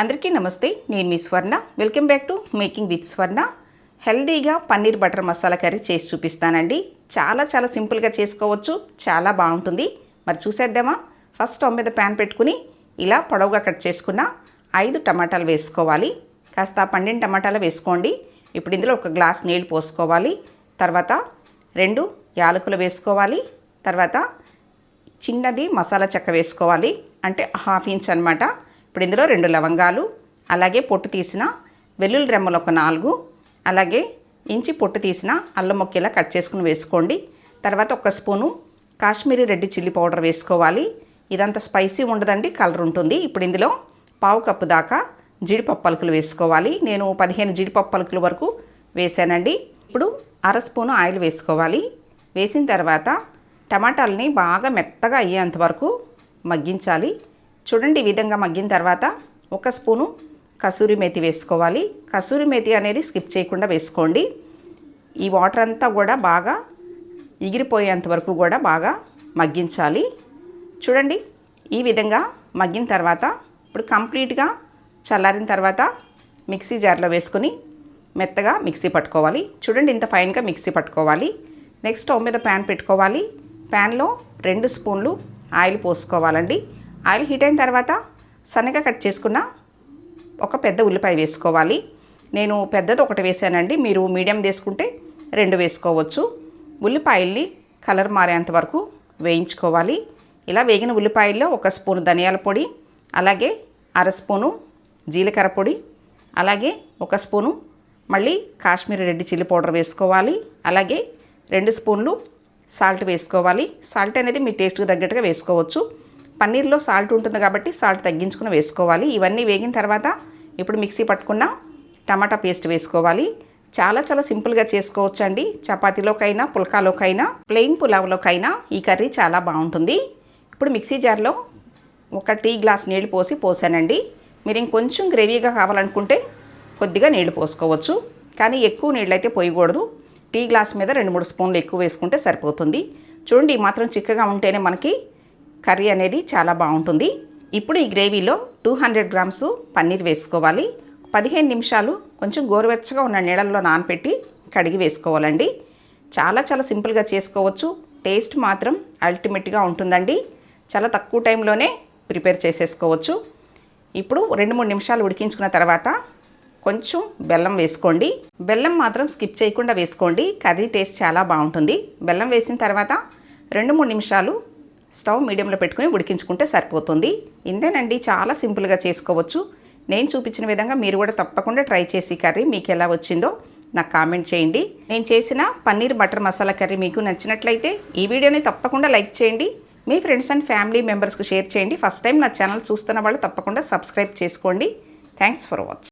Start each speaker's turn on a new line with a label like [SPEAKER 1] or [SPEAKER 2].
[SPEAKER 1] అందరికీ నమస్తే, నేను మీ స్వర్ణ. Welcome back to making with స్వర్ణ. హెల్దీగా పన్నీర్ బటర్ మసాలా కర్రీ చేసి చూపిస్తానండి. చాలా సింపుల్గా చేసుకోవచ్చు, చాలా బాగుంటుంది. మరి చూసేద్దామా? ఫస్ట్ స్టవ్ మీద ప్యాన్ పెట్టుకుని ఇలా పొడవుగా కట్ చేసుకున్న 5 టమాటాలు వేసుకోవాలి. కాస్త పండిన టమాటాలు వేసుకోండి. ఇప్పుడు ఇందులో 1 గ్లాస్ నీళ్ళు పోసుకోవాలి. తర్వాత 2 యాలకులు వేసుకోవాలి. తర్వాత చిన్నది మసాలా చెక్క వేసుకోవాలి, అంటే 1/2 ఇంచ్ అనమాట. ఇప్పుడు ఇందులో 2 లవంగాలు, అలాగే పొట్టు తీసిన వెల్లుల్లి రెమ్మలు 4, అలాగే ఇంచి పొట్టు తీసిన అల్లం ముక్క ఇలా కట్ చేసుకుని వేసుకోండి. తర్వాత 1 spoon Kashmiri red chilli powder వేసుకోవాలి. ఇదంతా స్పైసీ ఉండదండి, కలర్ ఉంటుంది. ఇప్పుడు ఇందులో 1/2 కప్పు దాకా జీడిపప్పు పలుకులు వేసుకోవాలి. నేను 15 జీడిపప్పు పలుకుల వరకు వేసానండి. ఇప్పుడు 1/2 స్పూను ఆయిల్ వేసుకోవాలి. వేసిన తర్వాత టమాటాలని బాగా మెత్తగా అయ్యేంత వరకు మగ్గించాలి. చూడండి, ఈ విధంగా మగ్గిన తర్వాత 1 స్పూను కసూరి మేతి వేసుకోవాలి. కసూరి మేతి అనేది స్కిప్ చేయకుండా వేసుకోండి. ఈ వాటర్ అంతా కూడా బాగా ఎగిరిపోయేంత వరకు కూడా బాగా మగ్గించాలి. చూడండి, ఈ విధంగా మగ్గిన తర్వాత ఇప్పుడు కంప్లీట్గా చల్లారిన తర్వాత మిక్సీ జార్లో వేసుకొని మెత్తగా మిక్సీ పట్టుకోవాలి. చూడండి, ఇంత ఫైన్గా మిక్సీ పట్టుకోవాలి. నెక్స్ట్ స్టవ్ మీద ప్యాన్ పెట్టుకోవాలి. ప్యాన్లో 2 స్పూన్లు ఆయిల్ పోసుకోవాలండి. ఆయిల్ హీట్ అయిన తర్వాత సన్నగా కట్ చేసుకున్న 1 పెద్ద ఉల్లిపాయ వేసుకోవాలి. నేను పెద్దది 1 వేసానండి, మీరు మీడియం వేసుకుంటే 2 వేసుకోవచ్చు. ఉల్లిపాయల్ని కలర్ మారేంత వరకు వేయించుకోవాలి. ఇలా వేగిన ఉల్లిపాయల్లో 1 స్పూను ధనియాల పొడి, అలాగే 1/2 స్పూను జీలకర్ర పొడి, అలాగే 1 స్పూను మళ్ళీ కాశ్మీరీ రెడ్ చిల్లీ పౌడర్ వేసుకోవాలి. అలాగే 2 స్పూన్లు సాల్ట్ వేసుకోవాలి. సాల్ట్ అనేది మీ టేస్ట్కి తగ్గట్టుగా వేసుకోవచ్చు. పన్నీర్లో సాల్ట్ ఉంటుంది కాబట్టి సాల్ట్ తగ్గించుకుని వేసుకోవాలి. ఇవన్నీ వేగిన తర్వాత ఇప్పుడు మిక్సీ పట్టుకున్న టమాటా పేస్ట్ వేసుకోవాలి. చాలా సింపుల్గా చేసుకోవచ్చు అండి. చపాతీలోకైనా, పుల్కాలోకైనా, ప్లెయిన్ పులావ్లోకైనా ఈ కర్రీ చాలా బాగుంటుంది. ఇప్పుడు మిక్సీ జార్లో 1 టీ గ్లాస్ నీళ్ళు పోసానండి. మీరు ఇంకొంచెం గ్రేవీగా కావాలనుకుంటే కొద్దిగా నీళ్లు పోసుకోవచ్చు, కానీ ఎక్కువ నీళ్ళు అయితే పోయకూడదు. టీ గ్లాస్ మీద 2-3 స్పూన్లు ఎక్కువ వేసుకుంటే సరిపోతుంది. చూడండి, ఈ మాత్రం చిక్కగా ఉంటేనే మనకి కర్రీ అనేది చాలా బాగుంటుంది. ఇప్పుడు ఈ గ్రేవీలో 200 గ్రామ్స్ పన్నీర్ వేసుకోవాలి. 15 నిమిషాలు కొంచెం గోరువెచ్చగా ఉన్న నీళ్ళల్లో నానపెట్టి కడిగి వేసుకోవాలండి. చాలా సింపుల్గా చేసుకోవచ్చు. టేస్ట్ మాత్రం అల్టిమేట్గా ఉంటుందండి. చాలా తక్కువ టైంలోనే ప్రిపేర్ చేసేసుకోవచ్చు. ఇప్పుడు 2-3 నిమిషాలు ఉడికించుకున్న తర్వాత కొంచెం బెల్లం వేసుకోండి. బెల్లం మాత్రం స్కిప్ చేయకుండా వేసుకోండి, కర్రీ టేస్ట్ చాలా బాగుంటుంది. బెల్లం వేసిన తర్వాత 2-3 నిమిషాలు స్టవ్ మీడియంలో పెట్టుకుని ఉడికించుకుంటే సరిపోతుంది. ఇంతేనండి, చాలా సింపుల్గా చేసుకోవచ్చు. నేను చూపించిన విధంగా మీరు కూడా తప్పకుండా ట్రై చేసి కర్రీ మీకు ఎలా వచ్చిందో నాకు కామెంట్ చేయండి. నేను చేసిన పన్నీర్ బటర్ మసాలా కర్రీ మీకు నచ్చినట్లయితే ఈ వీడియోని తప్పకుండా లైక్ చేయండి. మీ ఫ్రెండ్స్ అండ్ ఫ్యామిలీ మెంబర్స్కి షేర్ చేయండి. ఫస్ట్ టైం నా ఛానల్ చూస్తున్న వాళ్ళు తప్పకుండా సబ్స్క్రైబ్ చేసుకోండి. Thanks for watching.